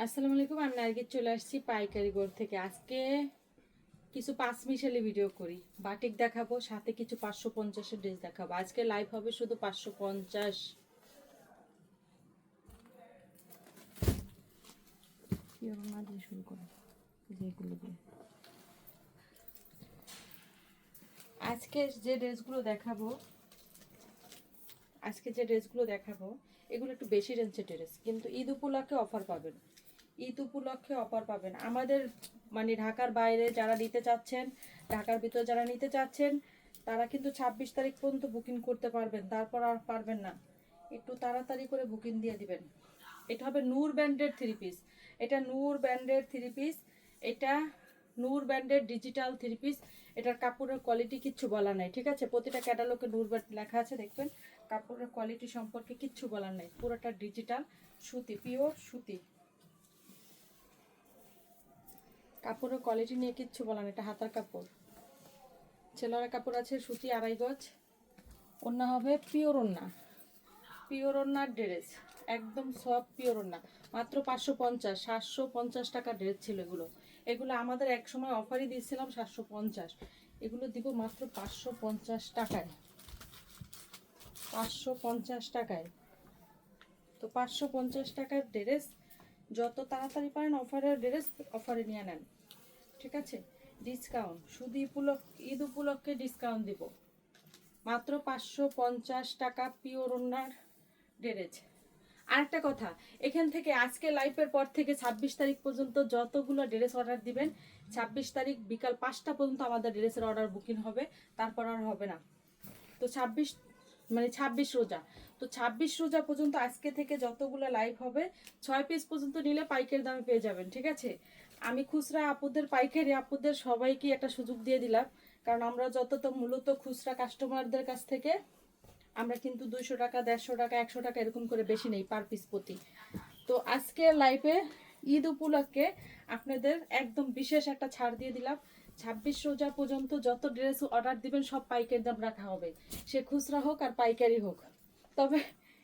আসসালামু আলাইকুম। আমি নার্গিস চলে আসছি পাইকারি গোর থেকে। আজকে কিছু 5 মিশালি ভিডিও করি, বাটিক দেখাবো, সাথে কিছু 550-এর ড্রেস দেখাবো। আজকে লাইভ হবে শুধু 550। শুরু করো যেগুলো দিয়ে। আজকে যে ড্রেসগুলো দেখাবো এগুলো একটু বেশি রেঞ্জের ড্রেস, কিন্তু ঈদ উপলক্ষে অফার পাবেন। আমাদের মানে ঢাকার বাইরে যারা নিতে চাচ্ছেন, ঢাকার ভিতরে যারা নিতে চাচ্ছেন, তারা কিন্তু 26 তারিখ পর্যন্ত বুকিং করতে পারবেন, তারপর আর পারবেন না। একটু তাড়াতাড়ি করে বুকিং দিয়ে দিবেন। এটা হবে নূর ব্র্যান্ডের থ্রি পিস। এটা নূর ব্র্যান্ডের ডিজিটাল থ্রি পিস। এটার কাপড়ের কোয়ালিটি কিচ্ছু বলা নাই, ঠিক আছে? প্রতিটা ক্যাটালগে নূর ব্র্যান্ড লেখা আছে, দেখবেন। কাপড়ের কোয়ালিটি সম্পর্কে কিচ্ছু বলার নাই, পুরোটা ডিজিটাল সুতি, পিওর সুতি। কাপড়ের কোয়ালিটি নিয়ে কিচ্ছু বলার নেই। এটা হাতার কাপড়, ছেলের কাপড় আছে সুতি 2.5 গজ। ওড়না হবে পিওর ওড়নার ড্রেস, একদম সফট পিওর ওড়না। মাত্র 550, 750 টাকা ড্রেস ছিল এগুলো আমাদের এক সময় অফারই দিয়েছিলাম 750। এগুলো দিব মাত্র 550 টাকায়। 550 টাকায়। তো 550 টাকার ড্রেস যত তাড়াতাড়ি পারেন অফারের ড্রেস অফারে নিয়ে নেন, ঠিক আছে? ডিসকাউন্ট শুধু ঈদ উপলক্ষে ডিসকাউন্ট দিব। মাত্র 550 টাকা পিওর ওড়নার ড্রেস। আরেকটা কথা, এখান থেকে আজকে লাইভের পর থেকে 26 তারিখ পর্যন্ত যতগুলো ড্রেস অর্ডার দিবেন, 26 তারিখ বিকাল 5টা পর্যন্ত আমাদের ড্রেসের অর্ডার বুকিং হবে, তারপর আর হবে না। তো 26 রোজা, তো 26 রোজা পর্যন্ত আজকে থেকে যতগুলো লাইভ হবে 6 পিস পর্যন্ত নিলে পাইকারি দামে পেয়ে যাবেন, ঠিক আছে? আমি খুচরা আপুদের, পাইকারি আপুদের সবাইকে একটা সুযোগ দিয়ে দিলাম, কারণ আমরা তো মূলত খুচরা কাস্টমারদের কাছ থেকে আমরা কিন্তু 200 টাকা, 150 টাকা, 100 টাকা এরকম করে বেশি নেই পার পিস প্রতি। তো আজকে লাইভে ঈদ উপলক্ষে আপনাদের একদম বিশেষ একটা ছাড় দিয়ে দিলাম। 26 রোজা পর্যন্ত যত ড্রেস অর্ডার দিবেন সব পাইকারি দাম রাখা হবে, সে খুচরা হোক আর পাইকারি হোক। তবে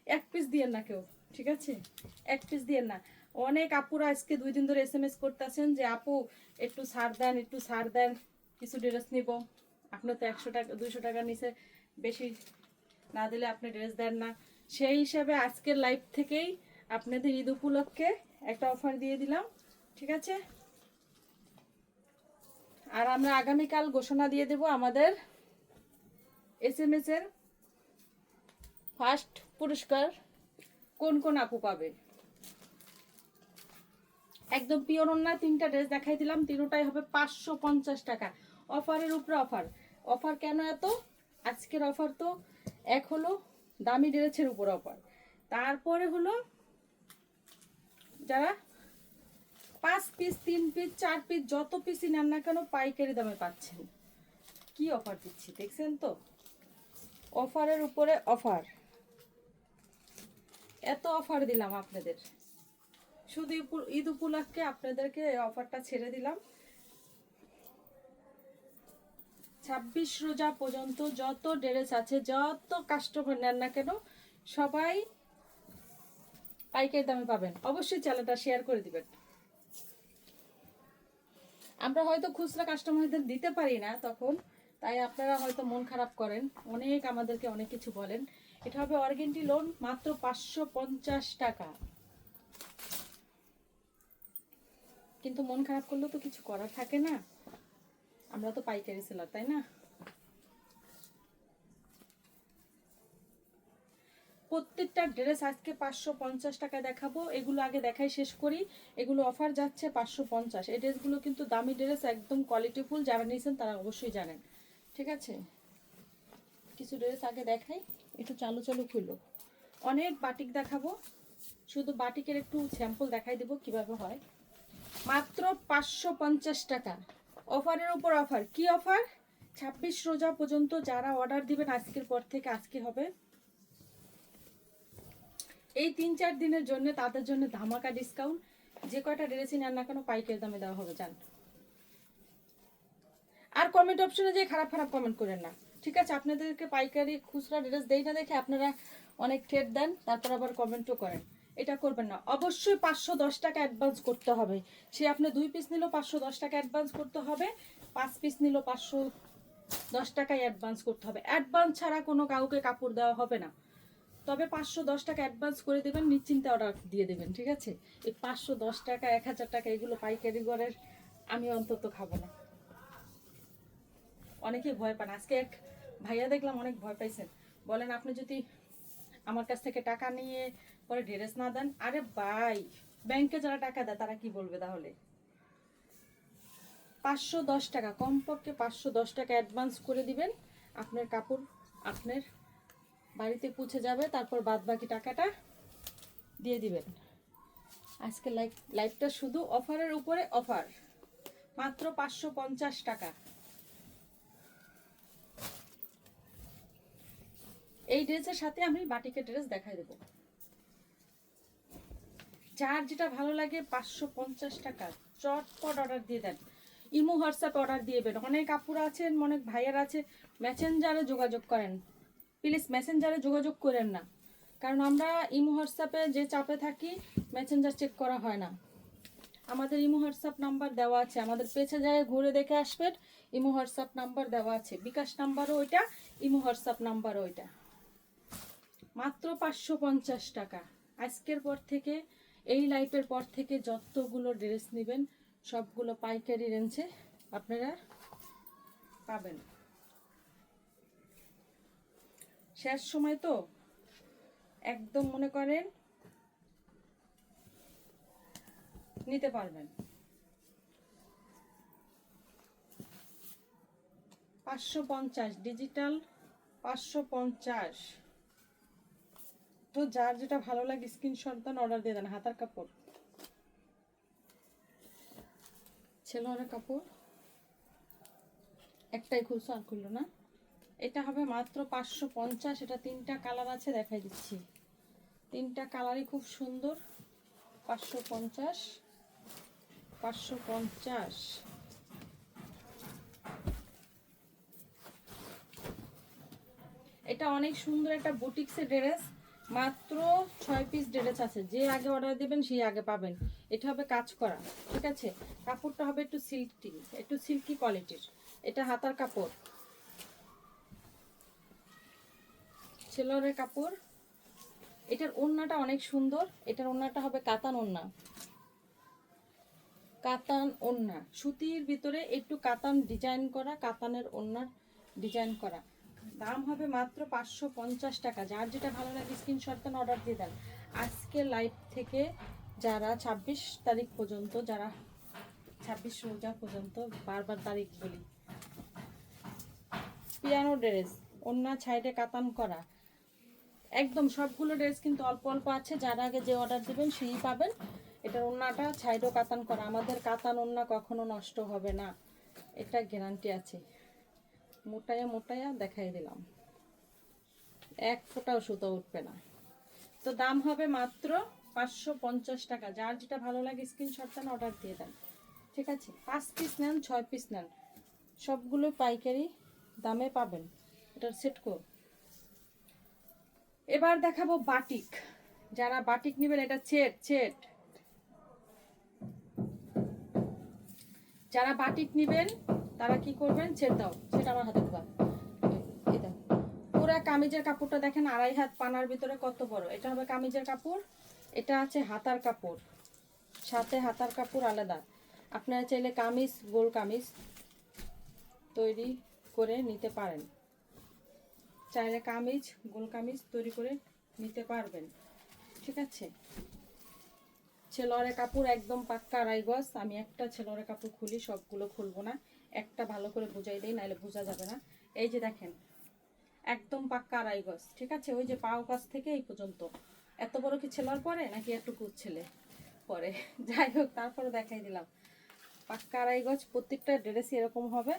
এক পিস দিয়েন না কেউ, ঠিক আছে? এক পিস দিয়েন না। অনেক আপুরা আজকে 2 দিন ধরে SMS করতেছেন যে আপু একটু ছাড় দেন, কিছু ড্রেস নিব। আপনার তো 100 টাকা 200 টাকার নিচে বেশি না দিলে আপনি ড্রেস দেন না। সেই হিসাবে আজকের লাইভ থেকেই আপনাদের ঈদ উপলক্ষে একটা অফার দিয়ে দিলাম, ঠিক আছে? আর আমরা আগামীকাল ঘোষণা দিয়ে দেব আমাদের SMS এর ফার্স্ট পুরস্কার কোন কোন আপু পাবে। একদম পিওর ওড়না 3টা ড্রেস দেখাই দিলাম, তিনটাই হবে 550 টাকা। অফারের উপরে অফার। অফার কেন এত? আজকের অফার তো এক হলো দামি ড্রেসের উপর অফার, তারপরে হলো যারা 5 পিস, 3 পিস, 4 পিস যত পিসই নেন না কেন পাইকারি দামে পাচ্ছেন। কি অফার দিচ্ছি দেখছেন তো? অফারের উপরে অফার, এত অফার দিলাম আপনাদের। শুধু ঈদ উপলক্ষে আপনাদেরকে অফারটা ছেড়ে দিলাম। 26 রোজা পর্যন্ত যত ড্রেস আছে, যত কাস্টমার নেন না কেন সবাই পাইকারি দামে পাবেন। অবশ্যই চ্যানেলটা শেয়ার করে দিবেন। আমরা হয়তো খুচরা কাস্টমারদের দিতে পারি না তখন, তাই আপনারা হয়তো মন খারাপ করেন, আমাদেরকে অনেক কিছু বলেন। এটা হবে অর্গেন্ডি লোন, মাত্র 550 টাকা। কিন্তু মন খারাপ করলেও তো কিছু করার থাকে না, আমরা তো পাইকারি সেলার, তাই না? প্রত্যেকটা ড্রেস আজকে 550 টাকা দেখাবো। এগুলো আগে দেখাই শেষ করি। এগুলো অফার যাচ্ছে 550। এই ড্রেসগুলো কিন্তু দামি ড্রেস, একদম কোয়ালিটিফুল। যারা নিয়েছেন তারা অবশ্যই জানেন, ঠিক আছে? কিছু ড্রেস আগে দেখাই, একটু চালু খুললো। অনেক বাটিক দেখাবো, শুধু বাটিকের একটু স্যাম্পল দেখাই দেবো কিভাবে হয়। মাত্র 550 টাকা। অফারের উপর অফার। কি অফার? 26 রোজা পর্যন্ত যারা অর্ডার দিবেন আজকের পর থেকে, আজকে হবে এই 3-4 দিনের জন্য, তাদের জন্য ধামাকা ডিসকাউন্ট। যে কয়টা ড্রেসই নেন না কেন পাইকারি দামে দেওয়া হবে, জান। আর কমেন্ট অপশনে যে খারাপ কমেন্ট করেন না, ঠিক আছে? আপনাদেরকে পাইকারি খুচরা ড্রেস দেই না দেখে আপনারা অনেক ঠেট দেন, তারপর আবার কমেন্টও করেন। এটা করবেন না। অবশ্যই 510 টাকা অ্যাডভান্স করতে হবে। সে আপনি 2 পিস নিলেও 510 টাকা অ্যাডভান্স করতে হবে, 5 পিস নিলেও 510 টাকাই অ্যাডভান্স করতে হবে। অ্যাডভান্স ছাড়া কোনো কাউকে কাপড় দেওয়া হবে না। তবে 510 টাকা অ্যাডভান্স করে দেবেন, নিশ্চিন্তে অর্ডার দিয়ে দেবেন, ঠিক আছে? এই 510 টাকা 1000 টাকা এগুলো পাইকারি ঘরের আমি অন্তত খাবো না। অনেকে ভয় পান। আজকে এক ভাইয়া দেখলাম অনেক ভয় পাইছেন, বলেন আপনি যদি আমার কাছ থেকে টাকা নিয়ে পরে ড্রেস না দেন। আরে ভাই, ব্যাংকে যারা টাকা দেয় তারা কি বলবে তাহলে? 510 টাকা, কমপক্ষে 510 টাকা অ্যাডভান্স করে দিবেন, আপনার কাপড় আপনার বাড়িতে পৌঁছে যাবে, তারপর বাদ বাকি টাকাটা দিয়ে দিবেন। আজকে লাইভটা শুধু অফারের উপরে অফার, মাত্র 550 টাকা। এই ড্রেসের সাথে আমি বাটিকের ড্রেস দেখাই দেবো। যার যেটা ভালো লাগে 550 টাকা চটপট অর্ডার দিয়ে দেন। ইমো হোয়াটসঅ্যাপে অর্ডার দিয়ে দেবেন। অনেক আপুরা আছেন, অনেক ভাইয়ার আছে, মেসেঞ্জারে যোগাযোগ করেন। প্লিজ মেসেঞ্জারে যোগাযোগ করেন না, কারণ আমরা ইমো হোয়াটসঅ্যাপে যে চাপে থাকি মেসেঞ্জার চেক করা হয় না। আমাদের ইমো হোয়াটসঅ্যাপ নাম্বার দেওয়া আছে, আমাদের পেছে যায় ঘুরে দেখে আসবেন, ইমো হোয়াটসঅ্যাপ নাম্বার দেওয়া আছে, বিকাশ নাম্বারও ওইটা, ইমো হোয়াটসঅ্যাপ নাম্বারও ওইটা। মাত্র 550 টাকা। আজকের পর থেকে, এই লাইফের পর থেকে যতগুলো ড্রেস নেবেন সবগুলো পাইকারি রেঞ্জে আপনারা পাবেন। শেষ সময় তো একদম মনে করেন নিতে পারবেন। 550 ডিজিটাল, 550। তো যার যেটা ভালো লাগে স্ক্রিনশট দেন, অর্ডার দিয়ে দেন। হাতার কাপড়, ছেলের কাপড় একটাই খুলছো, আর খুললো না। এটা হবে মাত্র 550। এটা 3টা কালার আছে, দেখাই দিচ্ছি। 3টা কালারই খুব সুন্দর। 550, 550। এটা অনেক সুন্দর একটা বুটিক্সের ড্রেস। মাত্র 6 পিস ড্রেস আছে, যে আগে অর্ডার দেবেন সেই আগে পাবেন। এটা হবে কাজ করা, ঠিক আছে? কাপড়টা হবে একটু সিল্কি, একটু সিল্কি কোয়ালিটির। এটা হাতার কাপড়, ছেলের কাপড়। এটার ওড়নাটা অনেক সুন্দর। এটার ওড়নাটা হবে কাতান ওড়না, কাতান ওড়না, সুতির ভিতরে একটু কাতান ডিজাইন করা, কাতানের ওড়নার ডিজাইন করা। দাম হবে মাত্র 550 টাকা। যার যেটা ভালো লাগে স্ক্রিনশট দেন, অর্ডার দিয়ে দেন। আজকে লাইভ থেকে যারা 26 তারিখ পর্যন্ত, যারা 26 রোজা পর্যন্ত, বারবার তারিখ বলি, পিয়ানো ড্রেস, ওড়না সাইডে কাতান করা, একদম সবগুলো ড্রেস কিন্তু অল্প অল্প আছে। যারা আগে যে অর্ডার দেবেন সেই পাবেন। এটার ওড়নাটা সাইডও কাতান করা। আমাদের কাতান ওড়না কখনো নষ্ট হবে না, এটা গ্যারান্টি আছে। মোটায়া মোটায়া দেখাই দিলাম, এক ফোঁটাও সুতো উঠবে না। তো দাম হবে মাত্র 550 টাকা। যার যেটা ভালো লাগে স্ক্রিনশট দেন, অর্ডার দিয়ে দেন, ঠিক আছে? 5 পিস নেন, 6 পিস নেন, সবগুলো পাইকারি দামে পাবেন। এটার সেট কো। এবার দেখাবো বাটিক। যারা বাটিক নেবেন, এটা সেট সেট। যারা বাটিক নেবেন তারা কি করবেন, ছেড়ে দাও, সেটা আমার হাতে দেবা। এই দাও, পুরা কামিজের কাপড়টা দেখেন, 2.5 হাত পানার ভিতরে কত বড়। এটা হবে কামিজের কাপড়। এটা আছে হাতার কাপড়, সাথে হাতার কাপড় আলাদা। আপনারা চাইলে কামিজ, গোল কামিজ তৈরি করে নিতে পারেন। চাইলে কামিজ, গোল কামিজ তৈরি করে নিতে পারবেন, ঠিক আছে? ছেলের কাপড় একদম পাক্কা 2.5 গজ। আমি একটা ছেলের কাপড় খুলি, সবগুলো খুলবো না, একটা ভালো করে বুঝাই দিই, নাহলে বোঝা যাবে না। এই যে দেখেন, একদম পাক্কা 2.5 গজ, ঠিক আছে? ওই যে পাও কাছ থেকে এই পর্যন্ত। এত বড় কি ছেলের পরে নাকি এতটুকু ছেলে পরে? যাই হোক, তারপরে দেখাই দিলাম। পাক্কা 2.5 গজ, প্রত্যেকটা ড্রেসই এরকম হবে।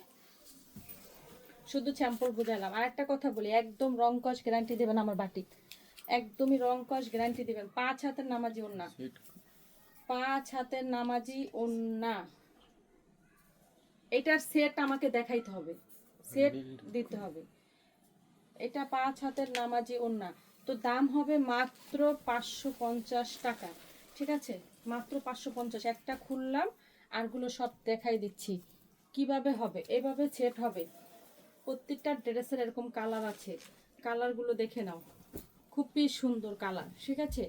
শুধু স্যাম্পল বুঝালাম। আর একটা কথা বলি, একদম রং কস গ্যারান্টি দেবেন আমার বাটিক, একদমই রং কস গ্যারান্টি দিবেন। 5 হাতের নামাজি ওড়না, 5 হাতের নামাজি ওড়না। এটার সেট আমাকে দেখাইতে হবে, সেট দিতে হবে। এটা 5 হাতের নামাজি ওড়না। তো দাম হবে মাত্র 550 টাকা, ঠিক আছে? মাত্র 550। একটা খুললাম, আরগুলো সব দেখাই দিচ্ছি কিভাবে হবে। এভাবে সেট হবে। প্রত্যেকটা ড্রেসের এরকম কালার আছে, কালারগুলো দেখে নাও, খুবই সুন্দর কালার, ঠিক আছে?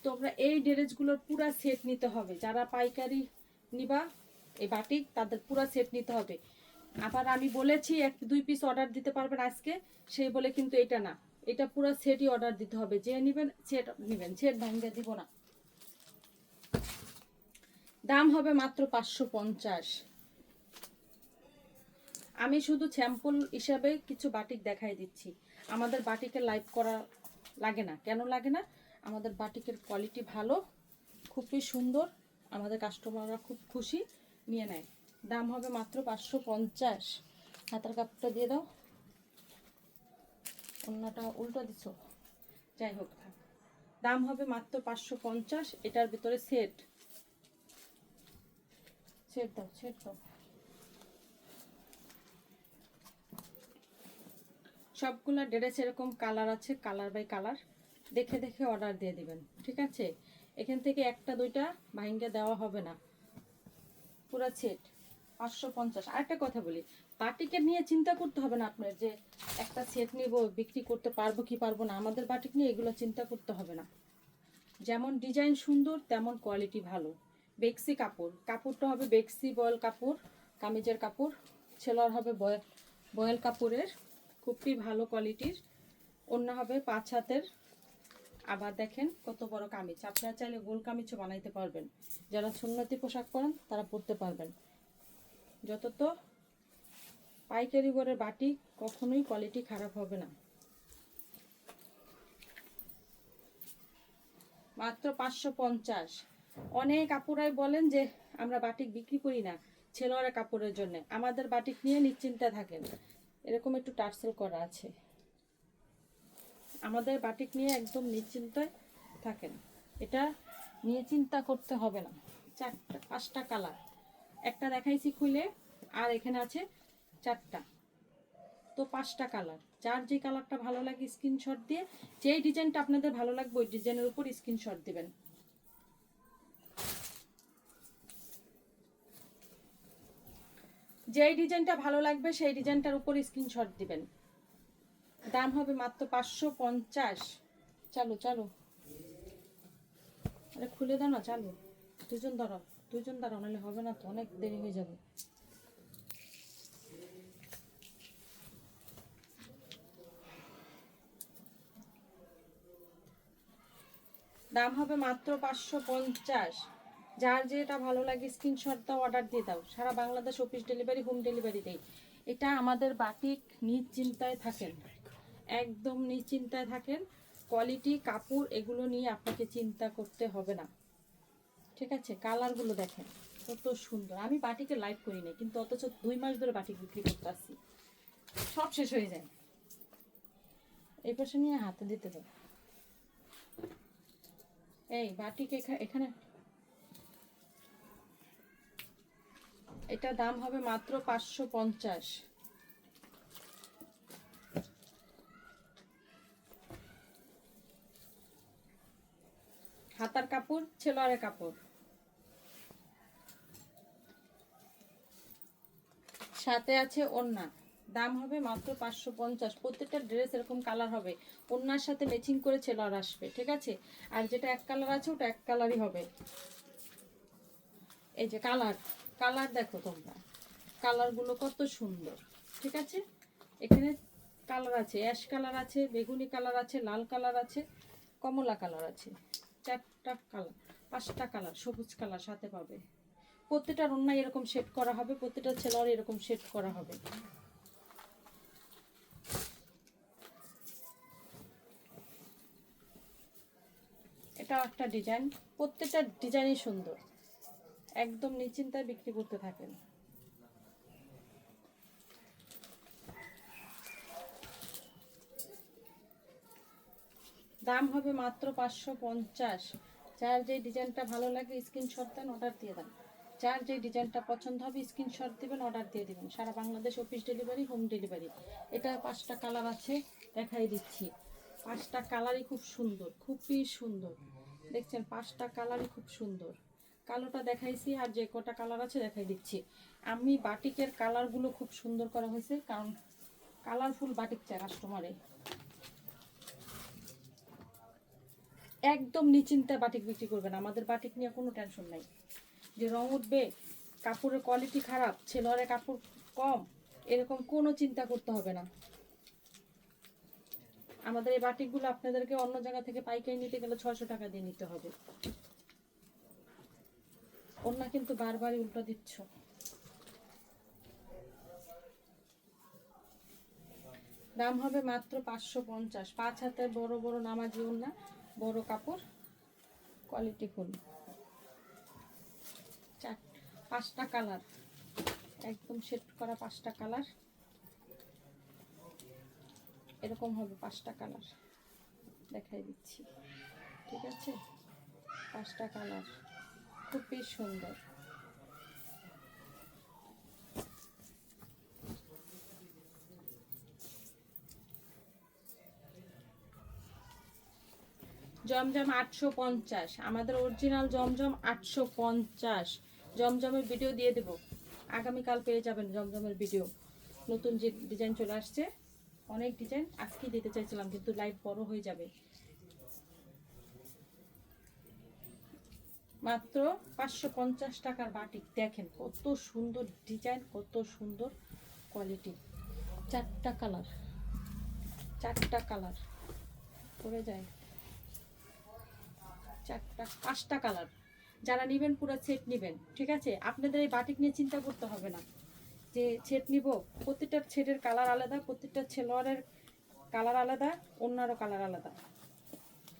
তোমরা এই ড্রেসগুলোর পুরা সেট নিতে হবে। যারা পাইকারি নিবা এই বাটিক, তাদের পুরা সেট নিতে হবে। আবার আমি বলেছি 1-2 পিস অর্ডার দিতে পারবেন আজকে, সেই বলে কিন্তু এটা না, এটা পুরো সেটই অর্ডার দিতে হবে। যে নেবেন সেট নেবেন, সেট ভাঙিয়ে দিব না। দাম হবে মাত্র 550। আমি শুধু স্যাম্পল হিসাবে কিছু বাটিক দেখাই দিচ্ছি। আমাদের বাটিকের লাইভ করা লাগে না। কেন লাগে না? আমাদের বাটিকের কোয়ালিটি ভালো, খুবই সুন্দর, আমাদের কাস্টমাররা খুব খুশি, নিয়ে নেয়। দাম হবে মাত্র 550। হাতার কাপড়টা দিয়ে দাও, অন্যটা উল্টো দিচ্ছ, যাই হোক। দাম হবে মাত্র 550। এটার ভিতরে সেট সেট দাও, সেট দাও। সবগুলা ড্রেস এরকম কালার আছে, কালার বাই কালার দেখে দেখে অর্ডার দিয়ে দিবেন, ঠিক আছে? এখান থেকে একটা দুইটা ভাঙ্গা দেওয়া হবে না, পুরো সেট 550। আরেকটা কথা বলি, বাটিকের নিয়ে চিন্তা করতে হবে না আপনার যে একটা সেট নিব, বিক্রি করতে পারবো কি পারবো না। আমাদের বাটিক নিয়ে এগুলো চিন্তা করতে হবে না। যেমন ডিজাইন সুন্দর, তেমন কোয়ালিটি ভালো। বেক্সি কাপড়, কাপড়টা হবে বেক্সি বয়েল কাপড়, কামিজের কাপড়। সেলার হবে বয়েল কাপড়ের, খুবই ভালো কোয়ালিটির। ওড়না হবে 5 হাতের। আবার দেখেন কত বড় কামিজ, আপনারা চাইলে গোল কামিজও বানাইতে পারবেন। যারা সুন্নতি পোশাক পরেন তারা পরতে পারবেন। যত তো পাইকারি ঘরের বাটি কখনোই কোয়ালিটি খারাপ হবে না। মাত্র 550। অনেক আপুরাই বলেন যে আমরা বাটিক বিক্রি করি না ছেলেরা কাপড়ের জন্য। আমাদের বাটিক নিয়ে নিশ্চিন্তে থাকেন। এরকম একটু টার্সেল করা আছে, আমাদের বাটিক নিয়ে একদম নিশ্চিন্তায় থাকেন। এটা নিয়ে চিন্তা করতে হবে না। 4-5টা কালার, একটা দেখাইছি খুলে, আর এখানে আছে 4টা, তো 5টা কালার। যার যে কালারটা ভালো লাগে স্ক্রিনশট দিয়ে, যেই ডিজাইনটা আপনাদের ভালো লাগবে ওই ডিজাইনের উপর স্ক্রিনশট দিবেন। যেই ডিজাইনটা ভালো লাগবে সেই ডিজাইনটার উপর স্ক্রিনশট দিবেন। দাম হবে মাত্র 550। চালু চালু, আরে খুলে দাও না, চালু। দুজন দাঁড়াও, দুজন দাঁড়াও, নাহলে হবে না তো, অনেক দেরি হয়ে যাবে। দাম হবে মাত্র 550। যার যেটা ভালো লাগে স্ক্রিনশট দাও, অর্ডার দিয়ে দাও। সারা Bangladesh office delivery, home delivery দেই। এটা আমাদের বাটিক, নিশ্চিন্তায় থাকেন, একদম নিশ্চিন্তায় থাকেন। কোয়ালিটি কাপড় এগুলো নিয়ে আপনাকে চিন্তা করতে হবে না, ঠিক আছে? কালারগুলো দেখেন কত সুন্দর। আমি বাটিকে লাইভ করি না, কিন্তু অথচ 2 মাস ধরে বাটিক বিক্রি করতে আসছি, সব শেষ হয়ে যায়। এই পাশে নিয়ে হাতে দিতে দাও। এই বাটিক এখানে, এটা দাম হবে মাত্র 550। হাতার কাপড়, ছেলোয়ারের কাপড়, সাথে আছে ওড়না। দাম হবে মাত্র 550। প্রত্যেকটা ড্রেস এরকম কালার হবে, ওড়নার সাথে ম্যাচিং করে ছেলোয়ার আসবে, ঠিক আছে? আর যেটা এক কালার আছে ওটা এক কালারই হবে। এই যে কালার, কালার দেখো তোমরা, কালারগুলো কত সুন্দর, ঠিক আছে? এখানে কালার আছে, অ্যাশ কালার আছে, বেগুনি কালার আছে, লাল কালার আছে, কমলা কালার আছে। 4টা কালার, 5টা কালার, সবুজ কালার সাথে পাবে। প্রত্যেকটা ওড়না এরকম সেট করা হবে, প্রত্যেকটা ছেলের এরকম সেট করা হবে। এটা একটা ডিজাইন, প্রত্যেকটা ডিজাইনই সুন্দর, একদম নিশ্চিন্তায় বিক্রি করতে থাকেন। দাম হবে মাত্র 550। যার যে ডিজাইনটা ভালো লাগে স্ক্রিনশট দেন, অর্ডার দিয়ে দেন। যার যে ডিজাইনটা পছন্দ হবে স্ক্রিনশট দিবেন, অর্ডার দিয়ে দিবেন। সারা Bangladesh office delivery, home delivery. এটা 5টা কালার আছে, দেখাই দিচ্ছি। 5টা কালারই খুব সুন্দর, খুবই সুন্দর। দেখছেন 5টা কালারই খুব সুন্দর। কালোটা দেখাইছি, আর যে কটা কালার আছে দেখাই দিচ্ছি। আমি বাটিকের কালারগুলো খুব সুন্দর করা হয়েছে, কারণ কালারফুল বাটিক চাই কাস্টমারে। একদম নিশ্চিন্তে বাটিক বিক্রি করবেন, আমাদের বাটিক নিয়ে কোনো টেনশন নাই যে রং উঠবে, কাপড়ের কোয়ালিটি খারাপ, ছেলের কাপড় কম, এরকম কোনো চিন্তা করতে হবে না। আমাদের এই বাটিকগুলো আপনাদেরকে অন্য জায়গা থেকে পাইকারি নিতে গেলে 600 টাকা দিয়ে নিতে হবে। ওনা কিন্তু বারবারই উল্টো দিচ্ছ। দাম হবে মাত্র 550। 5 হাতের বড় বড় নামাজি ওনা, বড় কাপড়, কোয়ালিটি ফুল। 5টা কালার, একদম সেট করা 5টা কালার, এরকম হবে 5টা কালার দেখাই দিচ্ছি। ঠিক আছে, 5টা কালার খুবই সুন্দর। জমজম 850, আমাদের অরিজিনাল জমজম 850। জমজমের ভিডিও দিয়ে দেব, আগামীকাল পেয়ে যাবেন জমজমের ভিডিও। নতুন যে ডিজাইন চলে আসছে, অনেক ডিজাইন আজকে দিতে চাইছিলাম কিন্তু লাইভ বড় হয়ে যাবে। মাত্র 550 টাকার বাটিক। দেখেন কত সুন্দর ডিজাইন, কত সুন্দর কোয়ালিটি। 4টা কালার, 4টা কালার পরে যায়, 5টা কালার। যারা নেবেন পুরো সেট নেবেন, ঠিক আছে? আপনাদের এই বাটিক নিয়ে চিন্তা করতে হবে না যে সেট নিব। প্রত্যেকটা সেটের কালার আলাদা, প্রত্যেকটা ছেলোয়ারের কালার আলাদা, অন্যারও কালার আলাদা,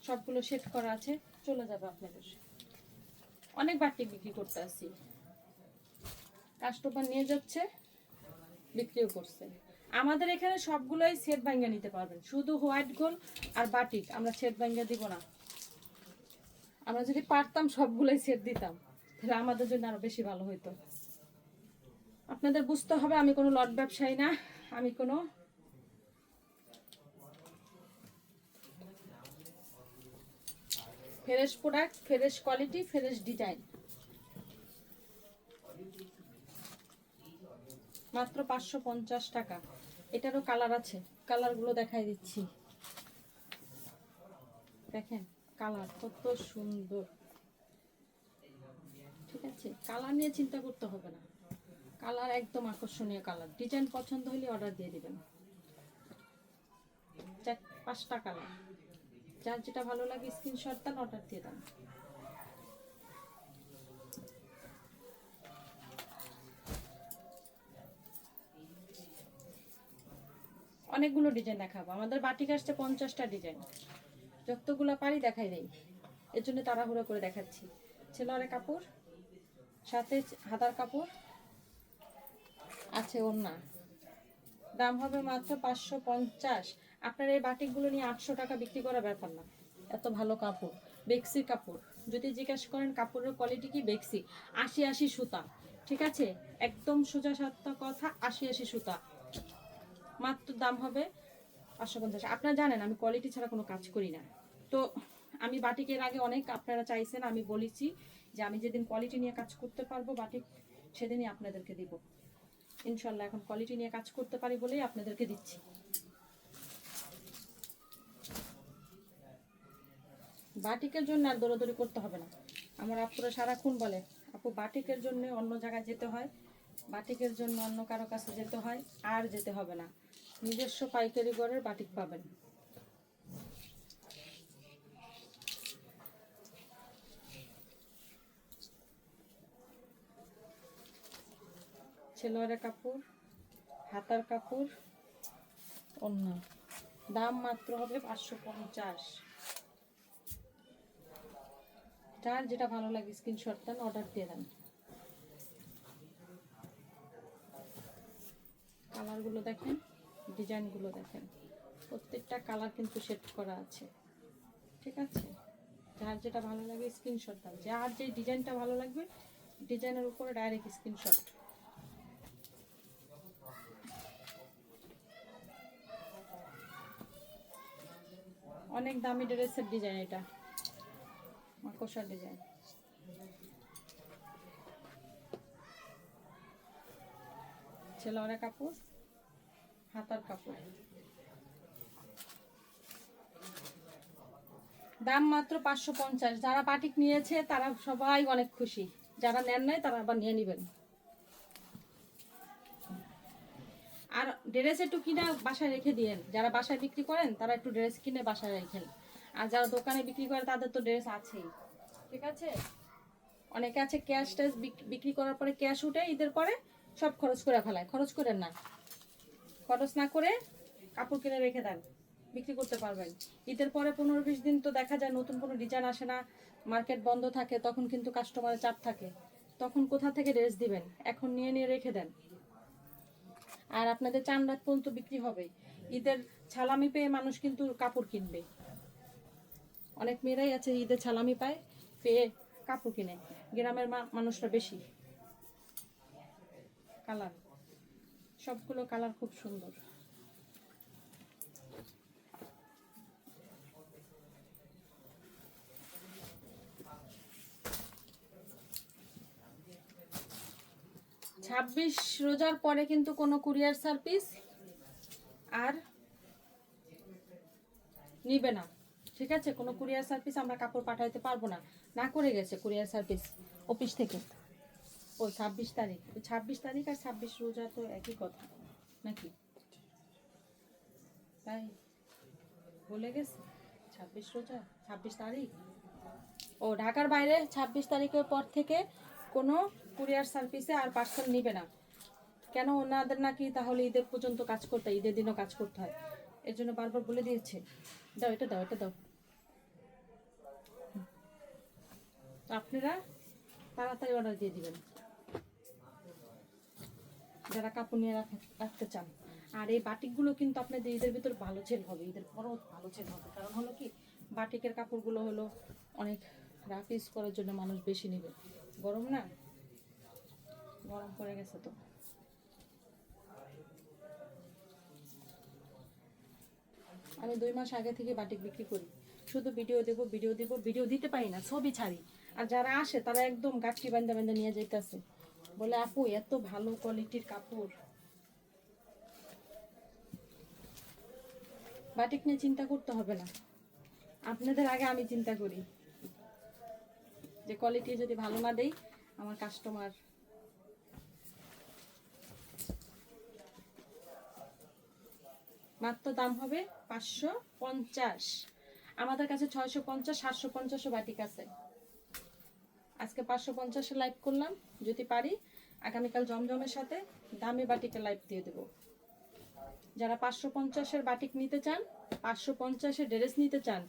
সবগুলো সেট করা আছে, চলে যাবে আপনাদের। অনেক বাটিক বিক্রি করতে আসি, কাস্টমার নিয়ে যাচ্ছে, বিক্রিও করছে। আমাদের এখানে সবগুলোই সেট ভাঙ্গা নিতে পারবেন, শুধু হোয়াইট গোল্ড আর বাটিক আমরা সেট ভাঙ্গা দিব না। আমরা যদি পারতাম সবগুলোই সেট দিতাম, তাহলে আমাদের জন্য আরো বেশি ভালো হতো। আপনাদের বুঝতে হবে আমি কোনো লট ব্যবসায়ী না, আমি কোনো fresh product, fresh quality, fresh design. মাত্র 550 টাকা। এটারও কালার আছে, কালারগুলো দেখাই দিচ্ছি। দেখেন কালার কত সুন্দর। ঠিক আছে, কালার নিয়ে চিন্তা করতে হবে না, কালার একদম আকর্ষণীয় কালার। ডিজাইন পছন্দ হলে অর্ডার দিয়ে দিবেন। 5টা কালার, যার যেটা ভালো লাগে স্ক্রিনশট দেন, অর্ডার দিয়ে দেন। অনেকগুলো ডিজাইন দেখাবো, আমাদের বাটিক আসছে 50টা ডিজাইন, যতগুলো পারি দেখাই দেই, এর জন্য তাড়াহুড়ো করে দেখাচ্ছি। ছেলের কাপড়, সাথে হাতার কাপড় আছে ওড়না। দাম হবে মাত্র 550। আপনার এই বাটিকগুলো নিয়ে 800 টাকা বিক্রি করা ব্যাপার না, এত ভালো কাপড়, বেক্সির কাপড়। যদি জিজ্ঞাসা করেন কাপড়ের কোয়ালিটি কি, বেক্সি 80 সুতা। ঠিক আছে, একদম সোজা সাতটা কথা, 80 সুতা। মাত্র দাম হবে 550। আপনারা জানেন আমি কোয়ালিটি ছাড়া কোনো কাজ করি না। তো আমি বাটিকের আগে অনেক আপনারা চাইছেন, আমি বলেছি যে আমি যেদিন কোয়ালিটি নিয়ে কাজ করতে পারবো বাটিক, সেদিনই আপনাদেরকে দিব ইনশাল্লাহ। এখন কোয়ালিটি নিয়ে কাজ করতে পারি বলেই আপনাদেরকে দিচ্ছি। বাটিকের জন্য আর দৌড়াদৌড়ি করতে হবে না। আমার আপুরা সারাক্ষণ বলে আপু বাটিকের জন্য অন্য জায়গায় যেতে হয়, বাটিকের জন্য অন্য কারো কাছে যেতে হয়, আর যেতে হবে না, নিজস্ব পাইকারি ঘরের বাটিক পাবেন। ছেলের কাপড়, হাতার কাপড়, অন্য দাম মাত্র হবে 550। যার যেটা ভালো লাগে স্ক্রিনশট দেন, অর্ডার দিয়ে দেন। কালারগুলো দেখেন, ডিজাইনগুলো দেখেন, প্রত্যেকটা কালার কিন্তু সেট করা আছে। ঠিক আছে, যার যেটা ভালো লাগে স্ক্রিনশট দেন, যার যে ডিজাইনটা ভালো লাগবে ডিজাইনের উপরে ডাইরেক্ট স্ক্রিনশট। অনেক দামি ড্রেসের ডিজাইন, এটা মাকড়সার ডিজাইন। ছেলেরা কাপড়, হাতার কাপড়, দাম মাত্র 550। যারা বাটিক নিয়েছে তারা সবাই অনেক খুশি, যারা নেন নাই তারা আবার নিয়ে নেবেন। আর ড্রেস একটু কিনা বাসায় রেখে দিয়েন, যারা বাসায় বিক্রি করেন তারা একটু ড্রেস কিনে বাসায় রাখেন। আর যারা দোকানে বিক্রি করে তাদের তো ড্রেস আছেই, ঠিক আছে। অনেকে আছে ক্যাশ ট্যাশ বিক্রি করার পরে ক্যাশ উঠে ঈদের পরে সব খরচ করে ফেলায়। খরচ করেন না, খরচ না করে কাপড় কিনে রেখে দেন, বিক্রি করতে পারবেন। ঈদের পরে 15-20 দিন তো দেখা যায় নতুন কোনো ডিজাইন আসে না, মার্কেট বন্ধ থাকে, তখন কিন্তু কাস্টমারের চাপ থাকে, তখন কোথা থেকে ড্রেস দিবেন? এখন নিয়ে নিয়ে রেখে দেন। আর আপনাদের 4 রাত পর্যন্ত বিক্রি হবে। ঈদের ছালামি পেয়ে মানুষ কিন্তু কাপড় কিনবে। অনেক মেয়েরাই আছে ঈদের ছালামি পায়, পেয়ে কাপড় কিনে। গ্রামের মানুষরা বেশি। কালার, সবগুলো কালার খুব সুন্দর। ছাব্বিশ রোজার পরে কিন্তু কোনো কুরিয়ার সার্ভিস আর নিবে না, ঠিক আছে। কোনো কুরিয়ার সার্ভিস আমরা কাপড় পাঠাইতে পারবো না, না করে গেছে কুরিয়ার সার্ভিস অফিস থেকে। ও 26 তারিখ, 26 তারিখ আর 26 রোজা তো একই কথা নাকি? তাই বলে গেছে 26 রোজা 26 তারিখ। ও ঢাকার বাইরে 26 তারিখের পর থেকে কোনো কুরিয়ার সার্ভিসে আর পার্সেল নিবে না। কেন? ওনাদের নাকি তাহলে ঈদের পর্যন্ত কাজ করতে হয়, ঈদের দিনও কাজ করতে হয়, এর জন্য বারবার বলে দিয়েছে। দাও এটা, দাও এটা, দাও। আপনারা তাড়াতাড়ি অর্ডার দিয়ে দিবেন যারা কাপড় নিয়ে রাখতে চান। আর এই বাটিকগুলো কিন্তু আপনাদের ঈদের ভিতর ভালো সেল হবে, ঈদের পরও ভালো সেল হবে। কারণ হলো কি, বাটিকের কাপড়গুলো হলো অনেক রাফ ইউজ করার জন্য মানুষ বেশি নেবে। গরম না, গরম পড়ে গেছে তো। আমি 2 মাস আগে থেকে বাটিক বিক্রি করি, শুধু ভিডিও দেবো, ভিডিও দিব, ভিডিও দিতে পারি না, ছবি ছাড়ি। আর যারা আসে তারা একদম গাঠি বান্ধা বান্ধা নিয়ে যাইতেছে, বলে আপু এত ভালো কোয়ালিটির কাপড়। বাটিক নিয়ে চিন্তা করতে হবে না, আপনাদের আগে আমি চিন্তা করি যে কোয়ালিটি যদি ভালো না দেই আমার কাস্টমার। মাত্র দাম হবে 550। আমাদের কাছে 650, 750 বাটিক আছে। আজকে 550 লাইভ করলাম, যদি পারি আগামীকাল জমজমের সাথে দামি বাটিকে লাইভ দিয়ে দেবো। যারা 550-এর বাটিক নিতে চান, 550-এর ড্রেস নিতে চান,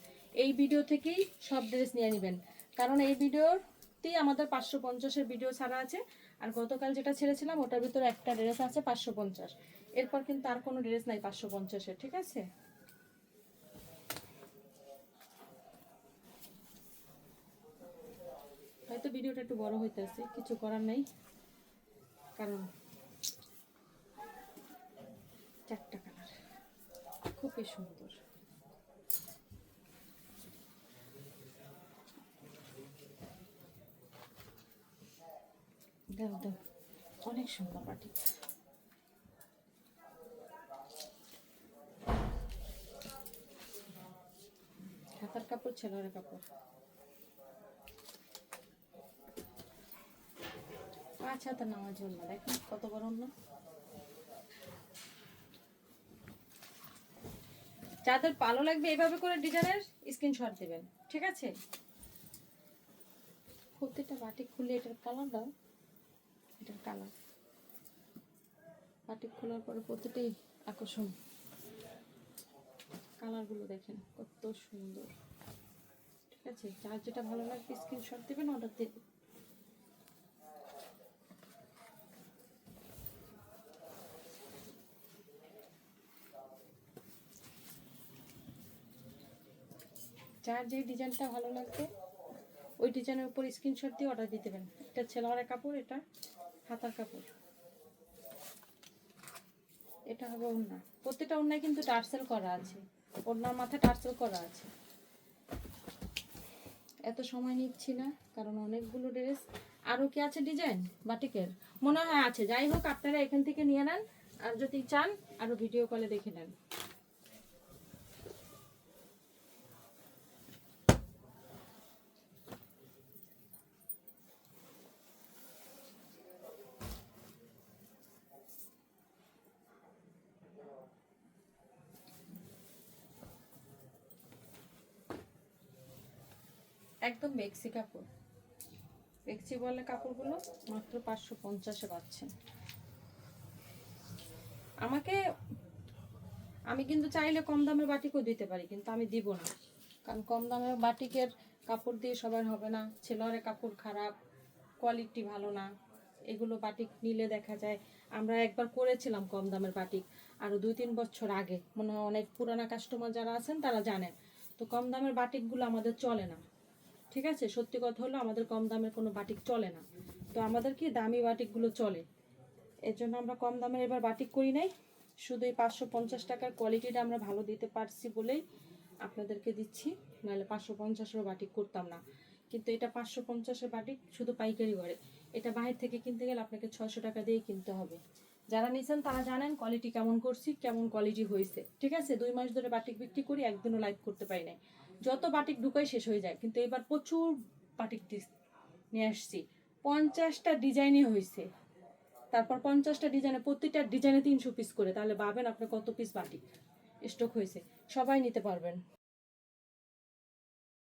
এই ভিডিও থেকেই সব ড্রেস নিয়ে নেবেন। কারণ এই ভিডিওতেই আমাদের 550-এর ভিডিও ছাড়া আছে। আর গতকাল যেটা ছেড়েছিলাম ওটার ভিতরে একটা ড্রেস আছে 550, এরপর কিন্তু আর কোনো ড্রেস নাই 550-এর, ঠিক আছে। হয়তো ভিডিওটা একটু বড় হইতেছে, কিছু করার নেই, কারণ 4টা কালার খুবই সুন্দর। দাও দাও, অনেক সুন্দর বাটিক। হাতার কাপড়, ছেলের কাপড়। আচ্ছা তো নামার জন্য দেখেন কত বড় না। যাদের ভালো লাগবে এইভাবে করে ডিজাইনের স্ক্রিনশট দিবেন, ঠিক আছে। প্রত্যেকটা বাটিক খুলে এটার কালার দাও, এটার কালার বাটিক খোলার পরে প্রত্যেকটাই আকর্ষণ। কালারগুলো দেখেন কত সুন্দর, ঠিক আছে। যার যেটা ভালো লাগবে স্ক্রিনশট দিবেন, অর্ডার দিবেন। যার যে ডিজাইনটা ভালো লাগবে ওই ডিজাইনের উপর স্ক্রিনশট দিয়ে অর্ডার দিয়ে দেবেন। এটা ছেলের কাপড়, এটা হাতার কাপড়, এটা হবে ওড়না। প্রত্যেকটা ওড়নায় কিন্তু টার্সেল করা আছে। ওনার মাথায় টার্সেল করা আছে। এত সময় নিচ্ছি না, কারণ অনেকগুলো ড্রেস। আরও কি আছে ডিজাইন বাটিকের? মনে হয় আছে। যাই হোক, আপনারা এখান থেকে নিয়ে নেন, আর যদি চান আরও ভিডিও কলে দেখে নেন। একদম বেক্সি কাপড়, বেক্সি বলে কাপড়গুলো, মাত্র 550-এ পাচ্ছেন। আমাকে, আমি কিন্তু চাইলে কম দামের বাটিকও দিতে পারি, কিন্তু আমি দিব না, কারণ কম দামের বাটিকের কাপড় দিয়ে সবার হবে না। ছেলোয়ারের কাপড় খারাপ, কোয়ালিটি ভালো না। এগুলো বাটিক নিলে দেখা যায়, আমরা একবার করেছিলাম কম দামের বাটিক, আরও 2-3 বছর আগে, মনে হয় অনেক পুরানা কাস্টমার যারা আছেন তারা জানেন। তো কম দামের বাটিকগুলো আমাদের চলে না, ঠিক আছে? সত্যি কথা হলো আমাদের কম দামের কোনো বাটিক চলে না। তো আমাদের কি দামি বাটিকগুলো চলে, এর জন্য আমরা কম দামের এবার বাটিক করি নাই। শুধু এই 550 টাকার কোয়ালিটিটা আমরা ভালো দিতে পারছি বলেই আপনাদেরকে দিচ্ছি, নাহলে 550-এর বাটিক করতাম না। কিন্তু এটা 550-এর বাটিক শুধু পাইকারি করে। এটা বাইরে থেকে কিনতে গেলে আপনাকে 600 টাকা দিয়ে কিনতে হবে। যারা নিয়েছেন তারা জানেন কোয়ালিটি কেমন করছি, কেমন কোয়ালিটি হয়েছে, ঠিক আছে? 2 মাস ধরে বাটিক বিক্রি করি, একদিনও লাইভ করতে পারি নাই। যত বাটিক ঢুকাই শেষ হয়ে যায়, কিন্তু এবার প্রচুর বাটিক নিয়ে আসছি। 50টা ডিজাইনই হয়েছে, তারপর 50টা ডিজাইনে, প্রতিটা ডিজাইনে 300 পিস করে। তাহলে ভাবেন আপনি কত পিস বাটিক স্টক হয়েছে। সবাই নিতে পারবেন।